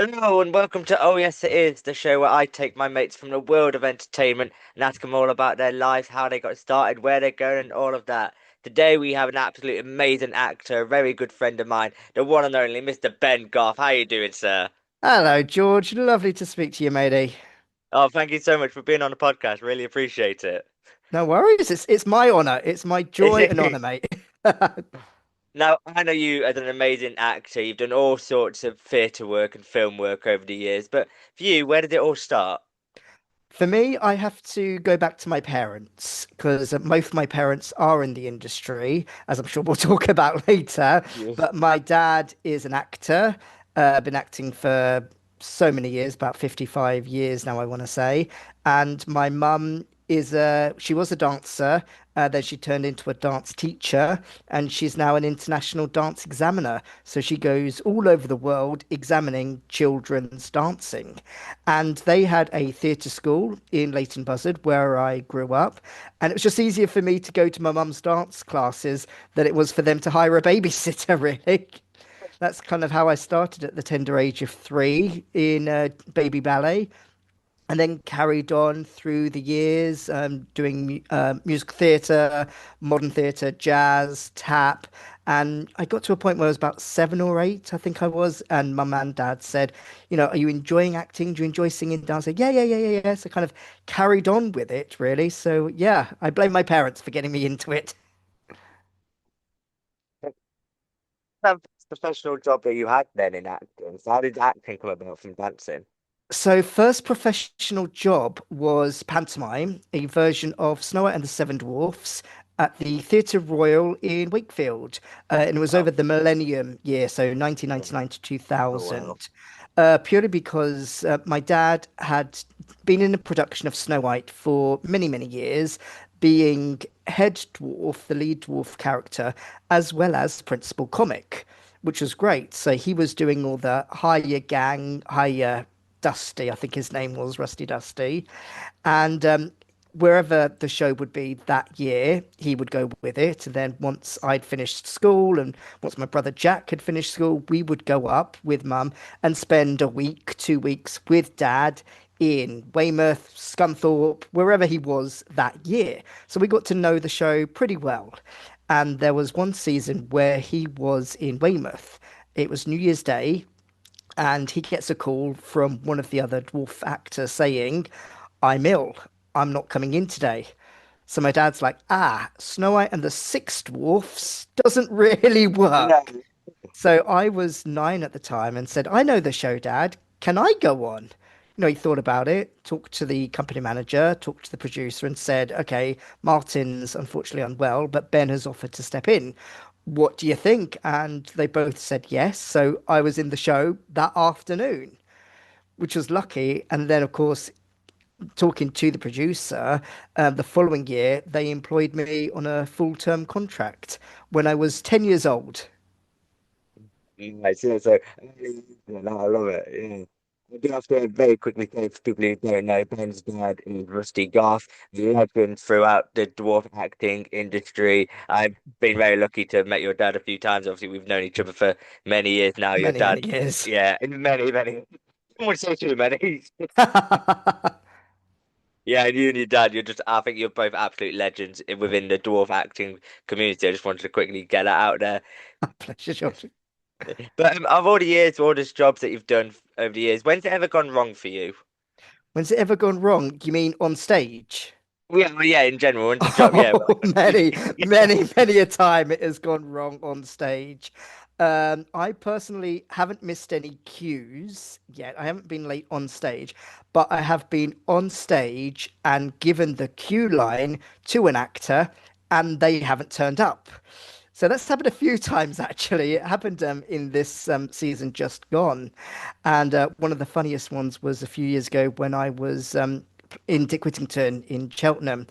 Hello and welcome to Oh Yes It Is, the show where I take my mates from the world of entertainment and ask them all about their lives, how they got started, where they're going, and all of that. Today we have an absolute amazing actor, a very good friend of mine, the one and only Mr. Ben Goffe. How you doing, sir? Hello, George. Lovely to speak to you, matey. Oh, thank you so much for being on the podcast. Really appreciate it. No worries. It's my honor. It's my joy and honor, mate. Now, I know you as an amazing actor. You've done all sorts of theatre work and film work over the years, but for you, where did it all start? For me, I have to go back to my parents because both of my parents are in the industry, as I'm sure we'll talk about later. Yes. But my dad is an actor, been acting for so many years, about 55 years now, I want to say. And my mum she was a dancer, then she turned into a dance teacher, and she's now an international dance examiner. So she goes all over the world examining children's dancing. And they had a theatre school in Leighton Buzzard where I grew up. And it was just easier for me to go to my mum's dance classes than it was for them to hire a babysitter, really. That's kind of how I started at the tender age of 3 in baby ballet, and then carried on through the years, doing musical theatre, modern theatre, jazz, tap. And I got to a point where I was about 7 or 8, I think I was. And mum and dad said, are you enjoying acting? Do you enjoy singing, dancing? Yeah, yeah, yeah, yeah, yeah. So kind of carried on with it, really. So yeah, I blame my parents for getting me into it. That professional job that you had then in acting. So how did acting come about from dancing? So, first professional job was pantomime, a version of Snow White and the Seven Dwarfs at the Theatre Royal in Wakefield. And it was Oh, over the millennium year, so yeah. 1999 to Oh wow. 2000. Purely because my dad had been in a production of Snow White for many, many years, being head dwarf, the lead dwarf character, as well as principal comic, which was great. So he was doing all the higher gang, higher Dusty, I think his name was Rusty Dusty. And wherever the show would be that year, he would go with it. And then once I'd finished school and once my brother Jack had finished school, we would go up with mum and spend a week, 2 weeks with dad in Weymouth, Scunthorpe, wherever he was that year. So we got to know the show pretty well. And there was one season where he was in Weymouth. It was New Year's Day, and he gets a call from one of the other dwarf actors saying, I'm ill. I'm not coming in today. So my dad's like, Snow White and the Six Dwarfs doesn't really No. work. So I was 9 at the time and said, I know the show, Dad. Can I go on? He thought about it, talked to the company manager, talked to the producer, and said, okay, Martin's unfortunately unwell, but Ben has offered to step in. What do you think? And they both said yes. So I was in the show that afternoon, which was lucky. And then, of course, talking to the producer, the following year, they employed me on a full-term contract when I was 10 years old. Nice. Yeah, so yeah, no, I love it. Yeah. I do have to very quickly say for people who don't know, Ben's dad is Rusty Garth, the legend throughout the dwarf acting industry. I've been very lucky to have met your dad a few times. Obviously, we've known each other for many years now. Your Many, many dad, years. yeah, in many, many. I would say too many. Yeah, and you and your dad, I think you're both absolute legends within the dwarf acting community. I just wanted to quickly get that out there. Pleasure, George. But of all the years, all the jobs that you've done over the years, when's it ever gone wrong for you? When's it ever gone wrong? You mean on stage? Well, yeah, in general, when's the job? Yeah, Oh, many, many, many a time it has gone wrong on stage. I personally haven't missed any cues yet. I haven't been late on stage, but I have been on stage and given the cue line to an actor and they haven't turned up. So that's happened a few times actually. It happened in this season just gone. And one of the funniest ones was a few years ago when I was in Dick Whittington in Cheltenham.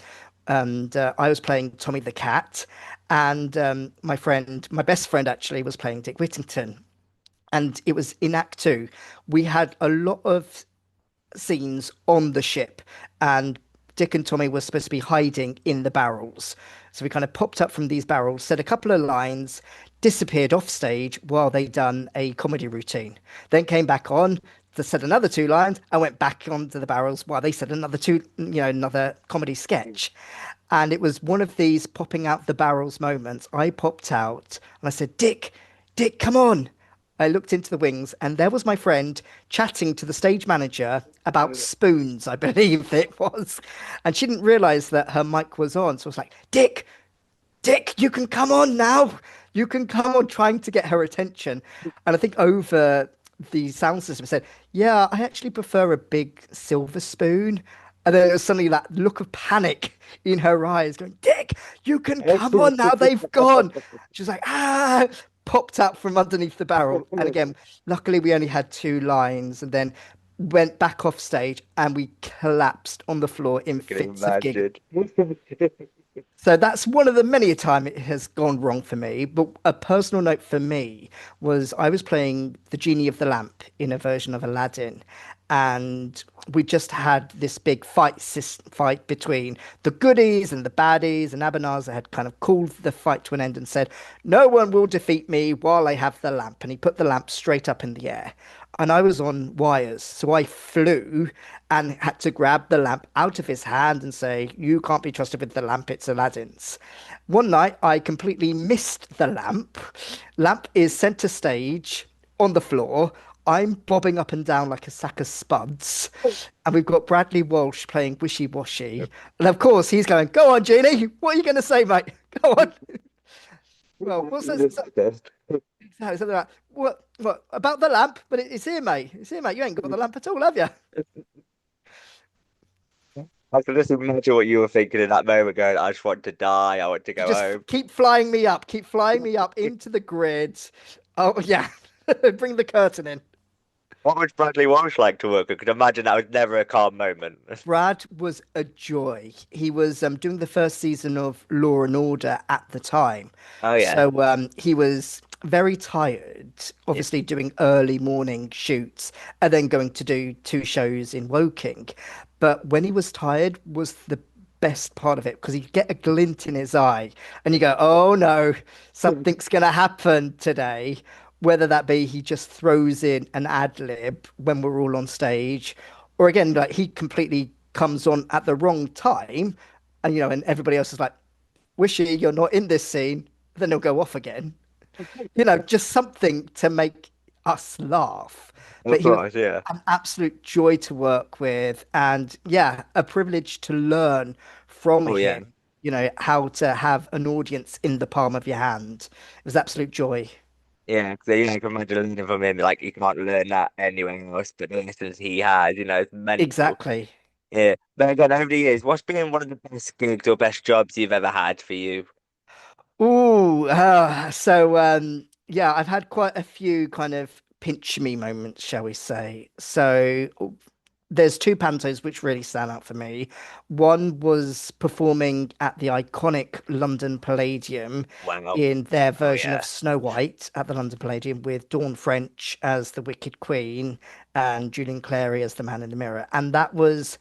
And I was playing Tommy the Cat. And my best friend actually, was playing Dick Whittington. And it was in Act Two. We had a lot of scenes on the ship, and Dick and Tommy were supposed to be hiding in the barrels. So we kind of popped up from these barrels, said a couple of lines, disappeared off stage while they done a comedy routine. Then came back on, said another two lines. I went back onto the barrels while they said another two, another comedy sketch. And it was one of these popping out the barrels moments. I popped out and I said, Dick, come on. I looked into the wings and there was my friend chatting to the stage manager about spoons, I believe it was. And she didn't realize that her mic was on. So I was like, Dick, you can come on now. You can come on, trying to get her attention. And I think over the sound system said, yeah, I actually prefer a big silver spoon. And then there was suddenly that look of panic in her eyes, going, Dick, you can come on now. They've gone. She was like, popped out from underneath the barrel. And again, luckily we only had two lines and then went back off stage and we collapsed on the floor in I can fits of giggling. imagine. So that's one of the many a time it has gone wrong for me. But a personal note for me was I was playing the Genie of the Lamp in a version of Aladdin, and we just had this big fight between the goodies and the baddies, and Abanazar had kind of called the fight to an end and said, "No one will defeat me while I have the lamp." And he put the lamp straight up in the air. And I was on wires, so I flew and had to grab the lamp out of his hand and say, "You can't be trusted with the lamp, it's Aladdin's." One night, I completely missed the lamp. Lamp is center stage on the floor. I'm bobbing up and down like a sack of spuds. And we've got Bradley Walsh playing Wishy Washy. And of course, he's going, "Go on, Genie. What are you going to say, mate? Go on." Well, what's that? Exactly, something like, what about the lamp? But it's here, mate. It's here, mate. You ain't got the lamp at all, have you? I can just imagine what you were thinking in that moment, going, I just want to die, I want to go Just home. keep flying me up into the grid. Oh yeah, bring the curtain in. What was Bradley Walsh like to work with? I could imagine that was never a calm moment. Brad was a joy. He was doing the first season of Law and Order at the time. Oh yeah. So he was very tired, Yeah. obviously doing early morning shoots and then going to do two shows in Woking. But when he was tired was the best part of it because you get a glint in his eye and you go, oh no, something's going to happen today. Whether that be he just throws in an ad lib when we're all on stage, or again, like he completely comes on at the wrong time, and and everybody else is like, "Wishy, you're not in this scene." Then he'll go off again. Just something to make us laugh. But Of he was course, yeah. an absolute joy to work with, and yeah, a privilege to learn from Oh yeah. him. How to have an audience in the palm of your hand. It was absolute joy. Yeah, so I can imagine learning from him, like you can't learn that anywhere else, but the lessons he has, it's mental. Exactly. Yeah. But again, over the years, what's been one of the best gigs or best jobs you've ever had for you? Ooh, yeah, I've had quite a few kind of pinch me moments, shall we say. So there's two pantos which really stand out for me. One was performing at the iconic London Palladium Wow. in their Oh version of yeah. Snow White at the London Palladium with Dawn French as the Wicked Queen and Julian Clary as the Man in the Mirror. And that was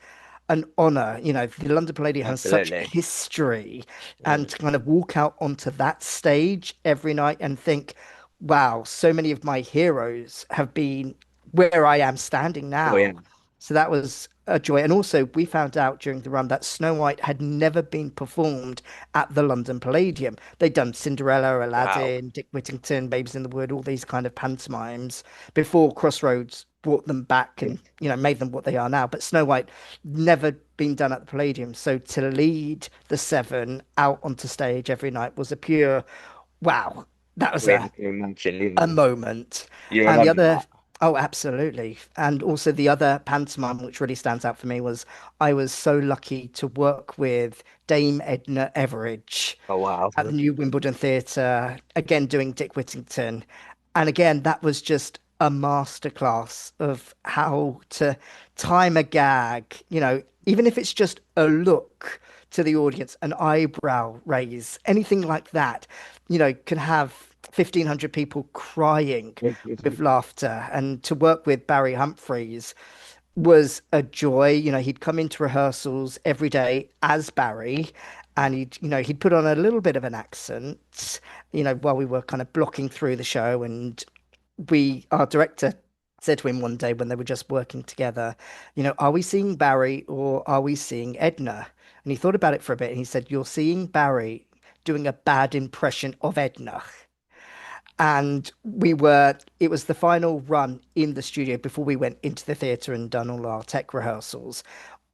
an honor. The London Palladium has such Absolutely. history, and Mm. to kind of walk out onto that stage every night and think, wow, so many of my heroes have been where I am standing Oh yeah. now. So that was a joy. And also, we found out during the run that Snow White had never been performed at the London Palladium. They'd done Cinderella, Wow. Aladdin, Dick Whittington, Babes in the Wood, all these kind of pantomimes before Crossroads brought them back and, made them what they are now. But Snow White never been done at the Palladium. So to lead the seven out onto stage every night was a pure wow. That was We a can imagine, a moment. you And the remember other, that. oh, absolutely. And also the other pantomime, which really stands out for me, was I was so lucky to work with Dame Edna Everage Oh wow. at the New Wimbledon Theatre, again doing Dick Whittington. And again, that was just a masterclass of how to time a gag, even if it's just a look to the audience, an eyebrow raise, anything like that, can have 1,500 people crying with laughter. And to work with Barry Humphries was a joy. He'd come into rehearsals every day as Barry, and he'd put on a little bit of an accent, while we were kind of blocking through the show. And our director said to him one day when they were just working together, are we seeing Barry or are we seeing Edna? And he thought about it for a bit and he said, you're seeing Barry doing a bad impression of Edna. And it was the final run in the studio before we went into the theatre and done all our tech rehearsals.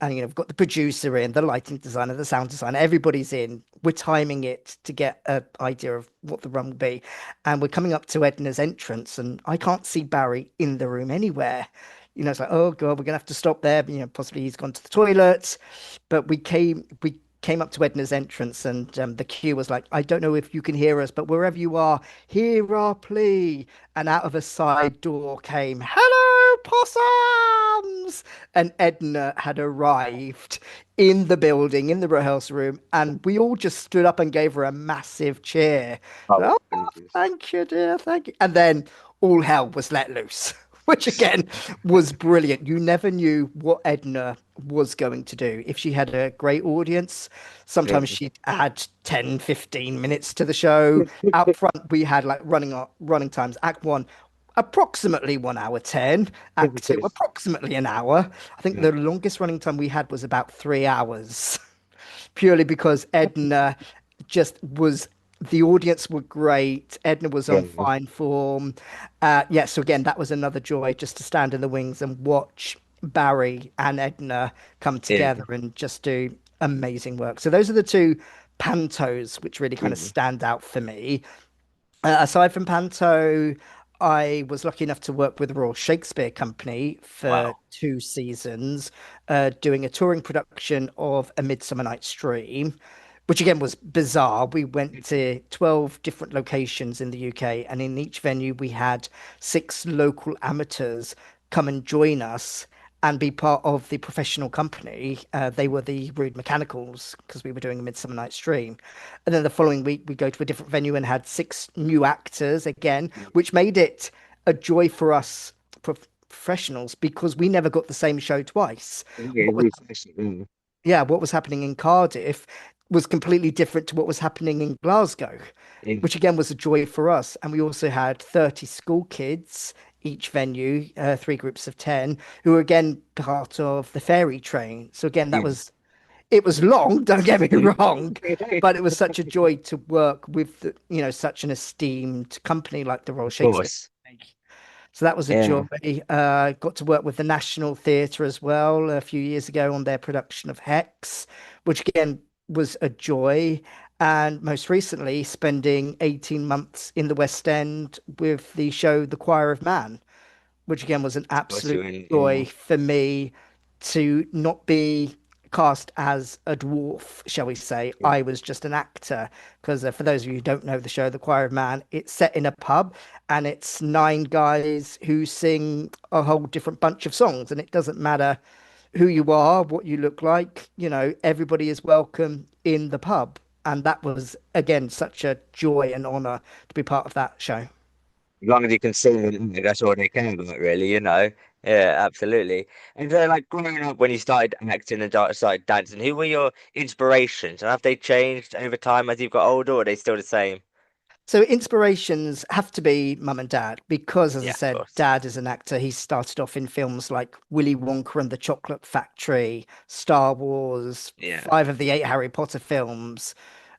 And, we've got the producer in, the lighting designer, the sound designer, everybody's in. We're timing it to get an idea of what the run will be. And we're coming up to Edna's entrance, and I can't see Barry in the room anywhere. It's like, oh God, we're gonna have to stop there. Possibly he's gone to the toilet. But we came up to Edna's entrance, and the queue was like, I don't know if you can hear us, but wherever you are, hear our plea. And out of a side door came, hello, possums! And Edna had arrived in the building, in the rehearsal room, and we all just stood up and gave her a massive cheer. Oh, Oh, goodness. thank you, dear, thank you. And then all hell was let loose. Which again was brilliant. You never knew what Edna was going to do. If she had a great audience, sometimes Yeah. she'd add 10, 15 minutes to the show. Out front, we had like running times. Act one, approximately 1 hour 10. Act two, approximately an hour. I think Yeah. the longest running time we had was about 3 hours purely because Edna just was. The audience were great. Edna was on Yeah. fine form. Yeah, so again, that was another joy just to stand in the wings and watch Barry and Edna come Yeah. together and just do amazing work. So those are the two pantos which really kind of Yeah. stand out for me. Aside from Panto, I was lucky enough to work with the Royal Shakespeare Company for Wow. 2 seasons, doing a touring production of A Midsummer Night's Dream, which again was bizarre. We went to 12 different locations in the UK, and in each venue, we had 6 local amateurs come and join us and be part of the professional company. They were the Rude Mechanicals because we were doing A Midsummer Night's Dream. And then the following week, we go to a different venue and had 6 new actors again, which made it a joy for us professionals because we never got the same show twice. Yeah, What was refreshing. yeah, what was happening in Cardiff was completely different to what was happening in Glasgow, Yeah. which again was a joy for us. And we also had 30 school kids each venue, 3 groups of 10, who were again part of the fairy train. So again, Yeah. it was long, don't get me Yeah. wrong, but it was such a joy to work with, such an esteemed company like the Royal Of Shakespeare course. Company. So that was a joy. Yeah. Got to work with the National Theatre as well a few years ago on their production of Hex, which again was a joy. And most recently, spending 18 months in the West End with the show The Choir of Man, which again was an What's you absolute in? Yeah. joy for me to not be cast as a dwarf, shall we say. Yeah. I was just an actor because for those of you who don't know the show, The Choir of Man, it's set in a pub and it's 9 guys who sing a whole different bunch of songs, and it doesn't matter who you are, what you look like, everybody is welcome in the pub. And that was, again, such a joy and honor to be part of that show. As long as you can sing, that's all they care about, really, you know. Yeah, absolutely. And so, like growing up, when you started acting and started dancing, who were your inspirations? And have they changed over time as you've got older, or are they still the same? So inspirations have to be mum and dad because, as I Yeah, of said, course. dad is an actor. He started off in films like Willy Wonka and the Chocolate Factory, Star Wars, Yeah. 5 of the 8 Harry Potter films.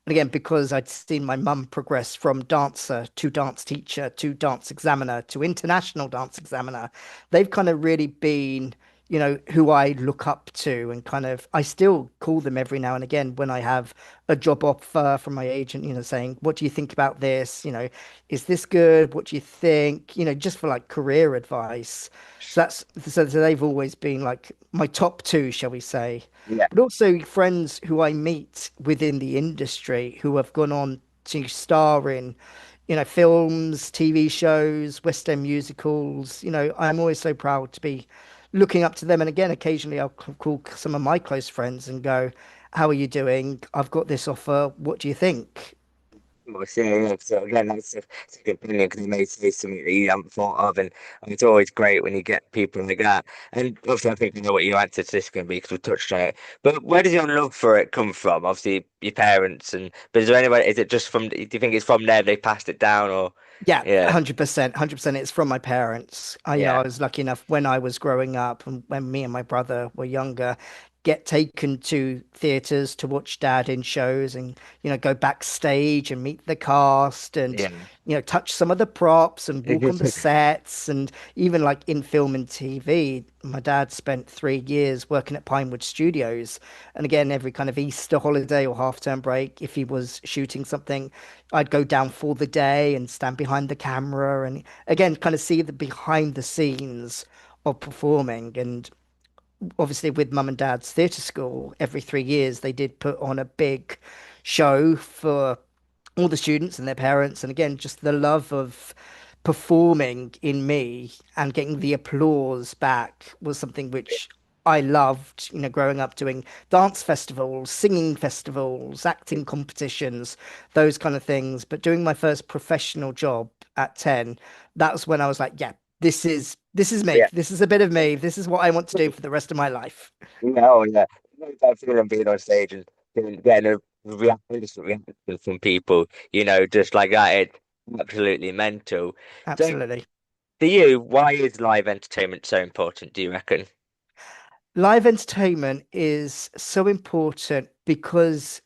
And again, because I'd seen my mum progress from dancer to dance teacher to dance examiner to international dance examiner, they've kind of really been, who I look up to and kind of, I still call them every now and again when I have a job offer from my agent, saying, what do you think about this? Is this good? What do you think? Just for like career advice. So they've always been like my top two, shall we say. Yeah. But also friends who I meet within the industry who have gone on to star in, films, TV shows, West End musicals. I'm always so proud to be looking up to them. And again, occasionally I'll call some of my close friends and go, how are you doing? I've got this offer. What do you think? Well, yeah, yeah. So again, that's a good opinion because you may say something that you haven't thought of, and it's always great when you get people like that. And obviously, I think I know what your answer to this is going to be because we touched on it. But where does your love for it come from? Obviously, your parents, but is there anybody? Is it just from? Do you think it's from there they passed it down, or? Yeah, Yeah, 100%, 100%. It's from my parents. I yeah, was lucky enough when I was growing up and when me and my brother were younger, get taken to theaters to watch dad in shows and, go backstage and meet the cast and, yeah. touch some of the props and walk on the sets and even like in film and TV. My dad spent 3 years working at Pinewood Studios. And again, every kind of Easter holiday or half-term break, if he was shooting something, I'd go down for the day and stand behind the camera and again kind of see the behind the scenes of performing. And obviously, with mum and dad's theatre school, every 3 years they did put on a big show for all the students and their parents. And again, just the love of performing in me and getting the applause back was something which I loved, growing up doing dance festivals, singing festivals, acting competitions, those kind of things. But doing my first professional job at 10, that was when I was like, yeah, this is me. Yeah. This is a bit of me. This is what I want to do for the rest of my life. No, yeah. That feeling being on stage and getting a instant reaction from people, just like that, it's absolutely mental. So, Absolutely. for you, why is live entertainment so important, do you reckon? Live entertainment is so important because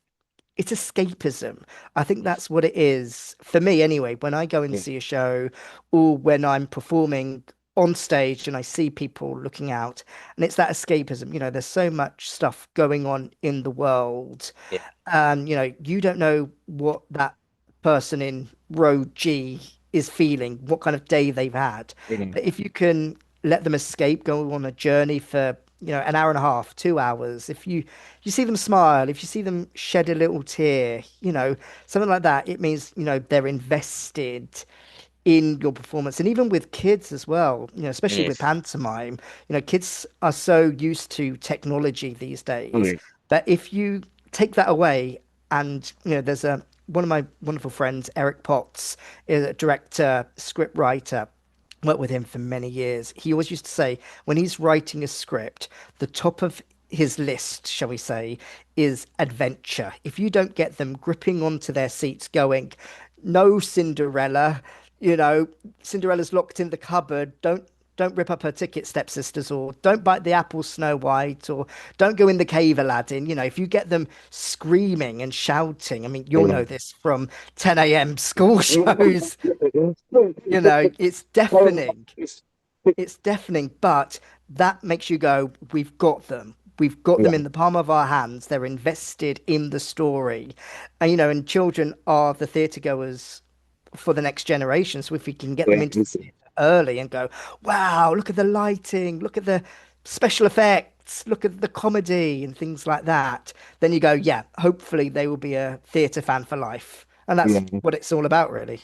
it's escapism. I think that's what it is for me anyway. When I go and Yeah, see a show or when I'm performing on stage and I see people looking out, and it's that escapism. There's so much stuff going on in the world, yeah, and you don't know what that person in row G is feeling, what kind of day they've had. yeah, But if you can let them escape, go on a journey for an hour and a half, 2 hours, if you see them smile, if you see them shed a little tear, something like that, it means they're invested in your performance. And even with kids as well, especially with yes. pantomime, kids are so used to technology these Oh, days yeah. that if you take that away and there's a one of my wonderful friends, Eric Potts, is a director, script writer, worked with him for many years. He always used to say when he's writing a script, the top of his list, shall we say, is adventure. If you don't get them gripping onto their seats, going, no Cinderella, you know, Cinderella's locked in the cupboard. Don't rip up her ticket, stepsisters, or don't bite the apple, Snow White, or don't go in the cave, Aladdin. If you get them screaming and shouting, I mean, you'll know this from 10 a.m. school shows. It's deafening. It's deafening, but that makes you go, we've got them. We've got them Yeah, in the palm of our hands. They're invested in the story. And children are the theatre goers for the next generation. So if we can get them yeah, into the theatre early and go, wow, look at the lighting, look at the special effects, look at the comedy and things like that, then you go, yeah, hopefully they will be a theatre fan for life. And that's yeah. what it's all about, really.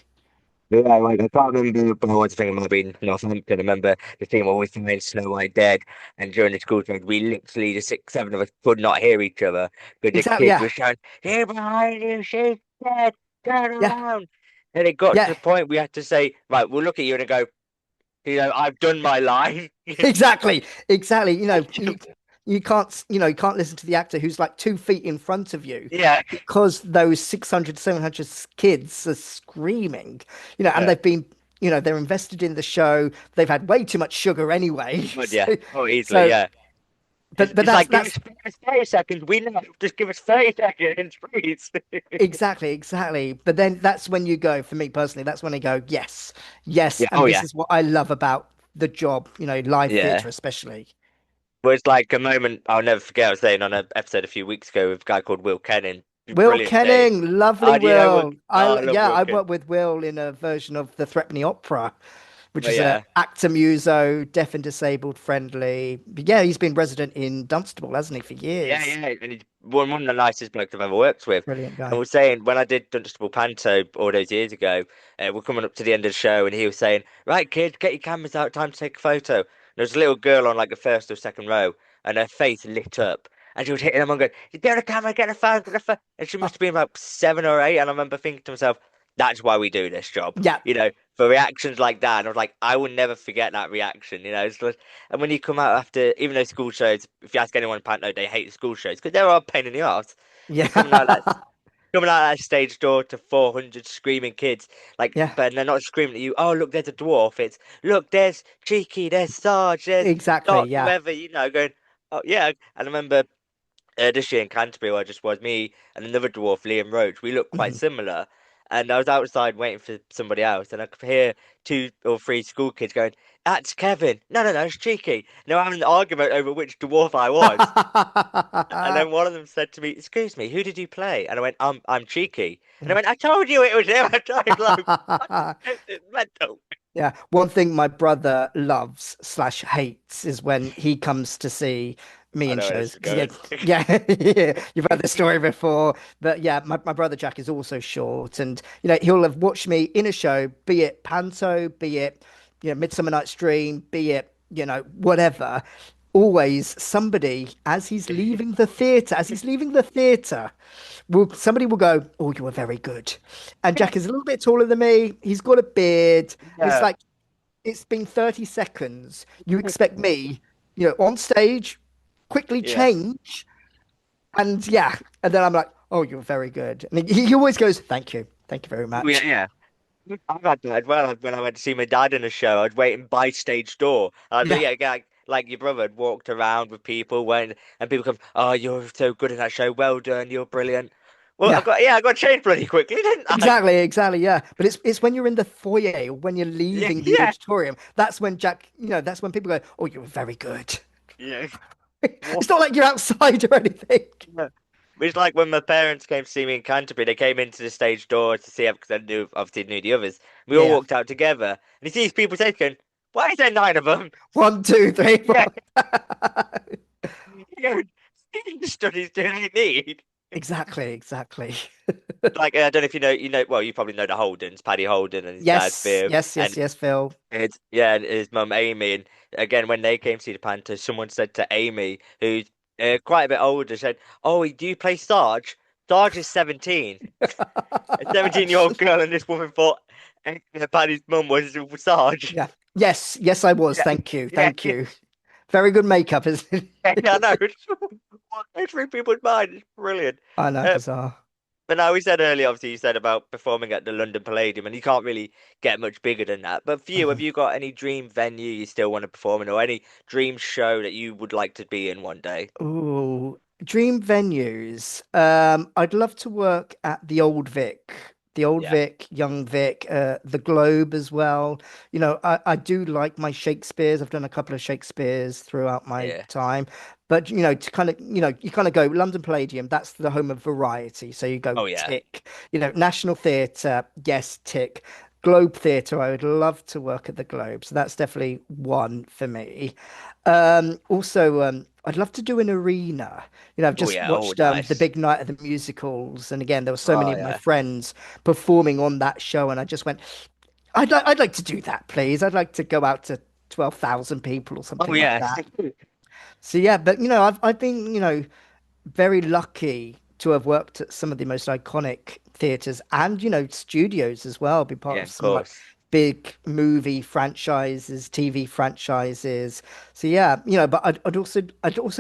Yeah, like I can't remember, but I was thinking about being Northampton. I remember the team always playing Snow White Dead, and during the school trade, we literally, the six, seven of us, could not hear each other because the Exactly. kids Yeah. were shouting, "Here behind you, she's dead, turn Yeah. around!" And it got to Yeah. the point we had to say, "Right, we'll look at you and go, I've done my line." Exactly, exactly. You can't listen to the actor who's like 2 feet in front of you Yeah, because those 600, 700 kids are screaming, and yeah, they're invested in the show. They've had way too much sugar anyway. but yeah, So, oh, easily, so, yeah. but It's that's like that's give us 30 seconds. We know, just give us 30 seconds, please. exactly, exactly. But then that's when you go, for me personally, that's when I go, yes, yes, Yeah, and oh this yeah, is what I love about the job, live yeah. theatre especially. Well, it's like a moment I'll never forget. I was saying on an episode a few weeks ago with a guy called Will Kennan. Will Brilliant day. Kenning, lovely Do you know Will? Will. Oh, I love Yeah, Will I Kennan. worked with Will in a version of the Threepenny Opera, which Oh, is a yeah. actor muso, deaf and disabled friendly. But yeah, he's been resident in Dunstable, hasn't he, for Yeah, years? yeah. And he's one of the nicest blokes I've ever worked with. Brilliant And guy. we're saying, when I did Dunstable Panto all those years ago, we're coming up to the end of the show, and he was saying, "Right, kids, get your cameras out, time to take a photo." And there was a little girl on like the first or second row, and her face lit up. And she was hitting them on going, "Get a camera, get a phone, get a phone." And she must have been about 7 or 8. And I remember thinking to myself, that's why we do this job, Yeah, for reactions like that. And I was like, I will never forget that reaction. It's like, and when you come out after, even though school shows, if you ask anyone in Panto, they hate the school shows because they're all a pain in the arse. yeah. But coming out that stage door to 400 screaming kids, like, Yeah, but they're not screaming at you. Oh, look, there's a dwarf. It's look, there's Cheeky, there's Sarge, there's exactly. Doc, Yeah. whoever, going. Oh yeah, and I remember this year in Canterbury, where I just was me and another dwarf, Liam Roach. We looked quite Mhm. similar, and I was outside waiting for somebody else, and I could hear two or three school kids going, "That's Kevin." No, no, no, it's Cheeky. And they were having an argument over which dwarf I was. And then one of them said to me, "Excuse me, who did you play?" And I went, I'm Cheeky." And I Yeah. went, "I told you it was him." I tried like, what? It's mental. Yeah, one thing my brother loves slash hates is when he comes to see me I in know where shows. this is Because yeah, going. yeah, yeah, you've heard this story before. But yeah, my brother Jack is also short, and he'll have watched me in a show, be it Panto, be it Midsummer Night's Dream, be it whatever. Always somebody as he's leaving the theatre, somebody will go, "Oh, you were very good." And Jack is a little bit taller than me. He's got a beard. And it's Yeah, like, it's been 30 seconds. You expect me, on stage, quickly yeah. change. And yeah. And then I'm like, "Oh, you're very good." And he always goes, "Thank you. Thank you very Oh, yeah, much." yeah. I've had that as well. When I went to see my dad in a show, I was waiting by stage door. Yeah. Yeah, like your brother had walked around with people when, and people come, "Oh, you're so good in that show. Well done. You're brilliant." Well, Yeah. I got changed bloody quickly, didn't I? Exactly, exactly, yeah. But it's when you're in the foyer or when you're Yeah, leaving the yeah, auditorium, that's when Jack, that's when people go, "Oh, you were very good." yeah. What? It's not like you're outside or anything. Yeah. It's like when my parents came to see me in Canterbury. They came into the stage door to see because I knew, obviously knew the others. We all Yeah. walked out together, and you see these people saying, "Why is there nine of them?" One, two, three, Yeah, four. yeah. Studies do they need? Exactly, exactly. Like I don't know if well, you probably know the Holdens, Paddy Holden and his dad Yes, Viv, yes, yes, and yes, Phil. and his mum Amy. And again, when they came to see the Panthers, someone said to Amy, who's quite a bit older, said, "Oh, do you play Sarge? Sarge is 17, a 17-year-old girl." And this woman thought Paddy's mum was Sarge. Yeah. Yes, yes, I was. Yeah, Thank you. yeah, Thank you. Very good makeup, isn't yeah, it? I know. What goes through people's mind? It's brilliant. I know, Uh, bizarre. But now we said earlier, obviously, you said about performing at the London Palladium, and you can't really get much bigger than that. But for you, have you got any dream venue you still want to perform in, or any dream show that you would like to be in one day? Ooh, dream venues. I'd love to work at the Old Vic, Yeah, Young Vic, the Globe as well. I do like my Shakespeares. I've done a couple of Shakespeares throughout my yeah. time, but to kind of, you kind of go London Palladium. That's the home of variety. So you go Oh yeah. tick. National Theatre, yes, tick. Globe Theatre. I would love to work at the Globe. So that's definitely one for me. Also, I'd love to do an arena. I've Oh just yeah. Oh watched the nice. big night of the musicals, and again, there were so many Oh of my yeah. friends performing on that show, and I just went, I'd like to do that, please. I'd like to go out to 12,000 people or Oh something like yeah. that. So yeah, but I've been very lucky to have worked at some of the most iconic theaters and studios as well, be part Yeah, of of some like course. big movie franchises, TV franchises. So yeah, but I'd also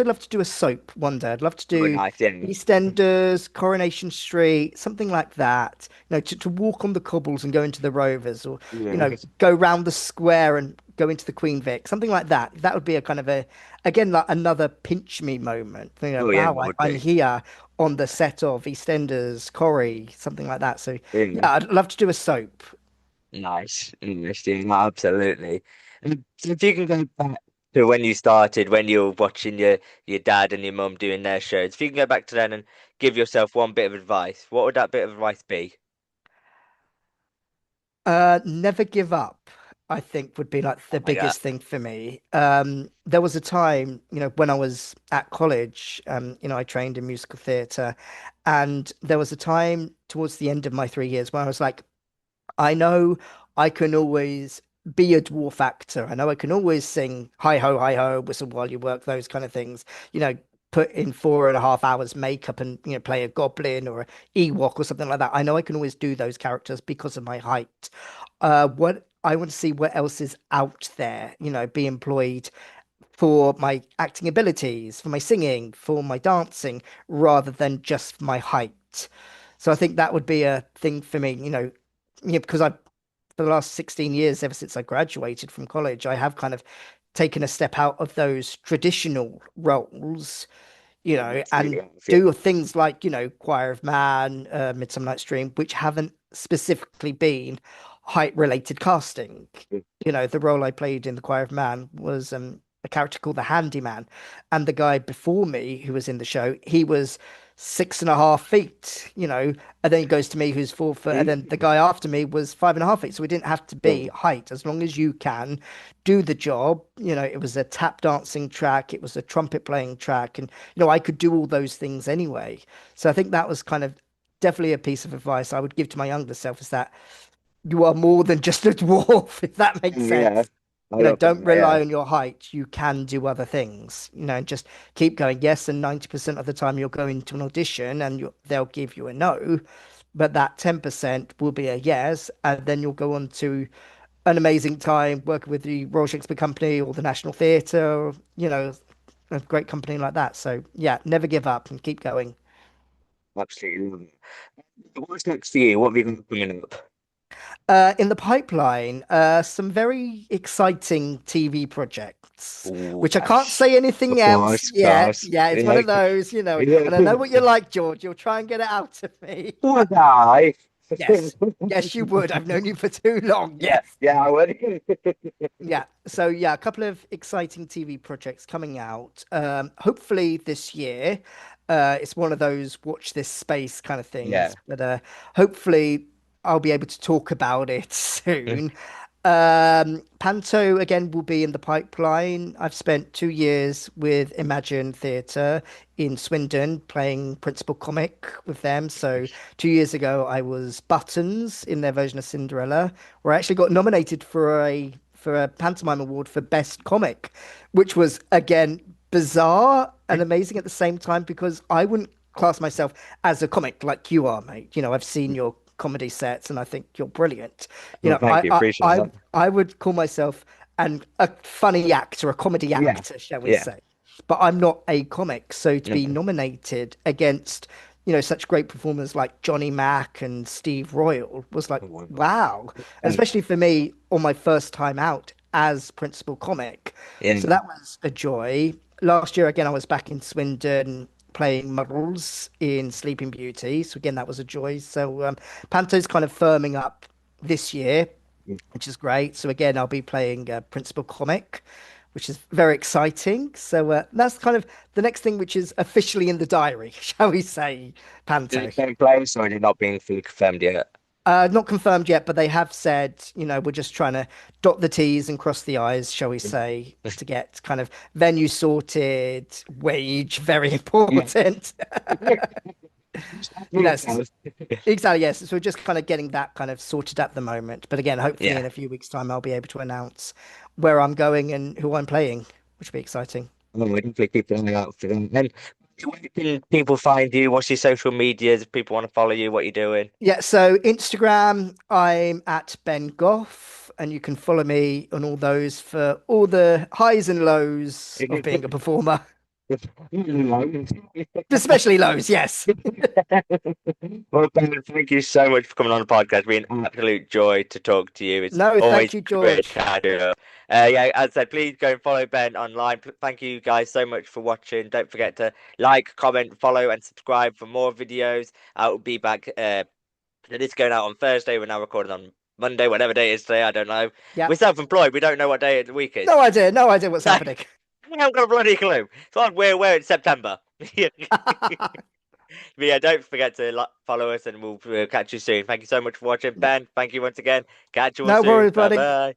love to do a soap one day. I'd love to Oh do nice. Yeah. EastEnders, Coronation Street, something like that. To walk on the cobbles and go into the Rovers, or Yeah. go round the square and go into the Queen Vic, something like that. That would be a kind of a, again, like another pinch me moment. Oh yeah, Wow, it would I'm be. here on the set of EastEnders, Corrie, something like that. So Yeah. yeah, I'd love to do a soap. Nice. Nice. Yeah, no, absolutely. And so if you can go back to when you started, when you were watching your dad and your mum doing their shows, if you can go back to then and give yourself one bit of advice, what would that bit of advice be? Never give up, I think would be like I the like that. biggest thing for me. There was a time, when I was at college, I trained in musical theatre, and there was a time towards the end of my 3 years where I was like, I know I can always be a dwarf actor. I know I can always sing hi ho, whistle while you work, those kind of things. You know, put in 4.5 hours makeup and play a goblin or a Ewok or something like that. I know I can always do those characters because of my height. What I want to see what else is out there, be employed for my acting abilities, for my singing, for my dancing, rather than just my height. So I think that would be a thing for me, because I for the last 16 years, ever since I graduated from college, I have kind of taken a step out of those traditional roles, Absolutely, and have, yeah. do things like, Choir of Man, Midsummer Night's Dream, which haven't specifically been height related casting. The role I played in the Choir of Man was a character called the Handyman. And the guy before me who was in the show, he was 6.5 feet, and then he goes to me who's 4 foot, and then the guy after me was 5.5 feet. So we didn't have to be height as long as you can do the job. It was a tap dancing track, it was a trumpet playing track, and I could do all those things anyway. So I think that was kind of definitely a piece of advice I would give to my younger self is that you are more than just a dwarf, if that makes Yeah, sense. I love Don't that. Yeah, rely on your height. You can do other things, and just keep going. Yes, and 90% of the time you'll go into an audition and they'll give you a no, but that 10% will be a yes, and then you'll go on to an amazing time working with the Royal Shakespeare Company or the National Theatre, a great company like that. So yeah, never give up and keep going. absolutely love it. What's next for you? What have you got coming up? In the pipeline, some very exciting TV projects, Oh, which I can't yes. say anything Of else course, of yet. course. Yeah, it's one Yeah. of those, Yeah. and I know what you're like, George. You'll try and get it out of me. Poor guy. Yes. Yes, you would. I've known you for too long. Yeah, Yes. yeah, I would. Yeah. So yeah, a couple of exciting TV projects coming out. Hopefully this year. It's one of those watch this space kind of Yeah. things, but hopefully I'll be able to talk about it soon. Panto again will be in the pipeline. I've spent 2 years with Imagine Theatre in Swindon playing principal comic with them. So 2 years ago I was Buttons in their version of Cinderella, where I actually got nominated for a pantomime award for best comic, which was again bizarre and amazing at the same time because I wouldn't class myself as a comic like you are, mate. I've seen your comedy sets and I think you're brilliant. You Well, know, thank I you. I Appreciate I, that. I would call myself a funny actor, a comedy Yeah. actor, shall we Yeah. say. But I'm not a comic, so to No. be nominated against, such great performers like Johnny Mack and Steve Royal was like, Oh, wow. And yeah. especially for me on my first time out as principal comic. So Yeah. that was a joy. Last year, again, I was back in Swindon playing Muddles in Sleeping Beauty. So again, that was a joy. So Panto's kind of firming up this year, which is great. So again, I'll be playing Principal Comic, which is very exciting. So that's kind of the next thing, which is officially in the diary, shall we say, Did Panto. it take place or is it not being fully confirmed yet? Not confirmed yet, but they have said, we're just trying to dot the T's and cross the I's, shall we say, to get kind of venue sorted, wage very Yeah. important. Yes, Details. exactly. Yes. So we're just kind of getting that kind of sorted at the moment. But again, hopefully Yeah. in a few weeks' time, I'll be able to announce where I'm going and who I'm playing, which will be exciting. Well, we definitely keep an eye out for them. And where can people find you? What's your social medias? If people want to follow you, what you're doing? Yeah. So Instagram, I'm at Ben Goffe, and you can follow me on all those for all the highs and lows of being a performer, especially lows. Yes. Well, Ben, thank you so much for coming on the podcast. It's been an absolute joy to talk to you. It's No, always thank you, great George. catching up. Yeah, as I said, please go and follow Ben online. Thank you guys so much for watching. Don't forget to like, comment, follow, and subscribe for more videos. I will be back. It's going out on Thursday. We're now recording on Monday, whatever day it is today. I don't know. Yeah. We're self-employed. We don't know what day of the week is. No idea. No idea what's No, happening. I haven't got a bloody clue. It's like we're in September. But yeah, don't forget to follow us and we'll catch you soon. Thank you so much for watching, Yeah. Ben. Thank you once again. Catch you all No soon. worries, Bye buddy. bye.